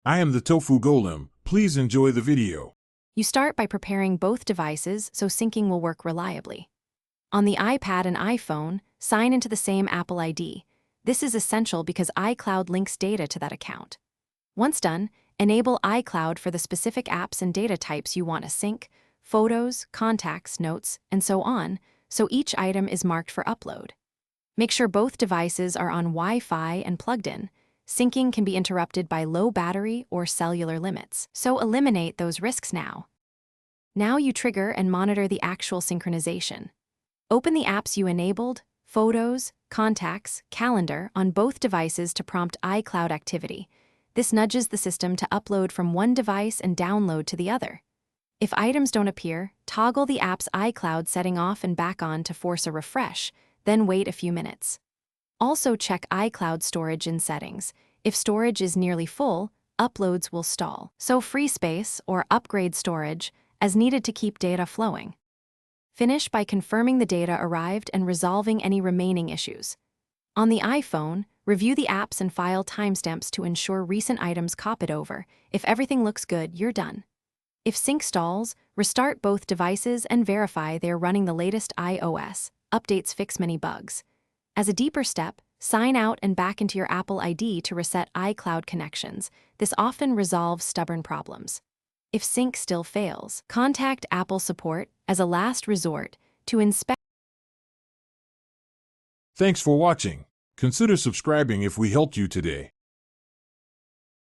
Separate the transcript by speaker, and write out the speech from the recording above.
Speaker 1: I am the Tofu Golem. Please enjoy the video.
Speaker 2: You start by preparing both devices so syncing will work reliably. On the iPad and iPhone, sign into the same Apple ID. This is essential because iCloud links data to that account. Once done, enable iCloud for the specific apps and data types you want to sync, photos, contacts, notes, and so on, so each item is marked for upload. Make sure both devices are on Wi-Fi and plugged in. Syncing can be interrupted by low battery or cellular limits, so eliminate those risks now. Now you trigger and monitor the actual synchronization. Open the apps you enabled, Photos, Contacts, Calendar on both devices to prompt iCloud activity. This nudges the system to upload from one device and download to the other. If items don't appear, toggle the app's iCloud setting off and back on to force a refresh, then wait a few minutes. Also check iCloud storage in settings. If storage is nearly full, uploads will stall. So free space or upgrade storage as needed to keep data flowing. Finish by confirming the data arrived and resolving any remaining issues. On the iPhone, review the apps and file timestamps to ensure recent items copied over. If everything looks good, you're done. If sync stalls, restart both devices and verify they're running the latest iOS. Updates fix many bugs. As a deeper step, sign out and back into your Apple ID to reset iCloud connections. This often resolves stubborn problems. If sync still fails, contact Apple support as a last resort to inspect.
Speaker 1: Thanks for watching. Consider subscribing if we helped you today.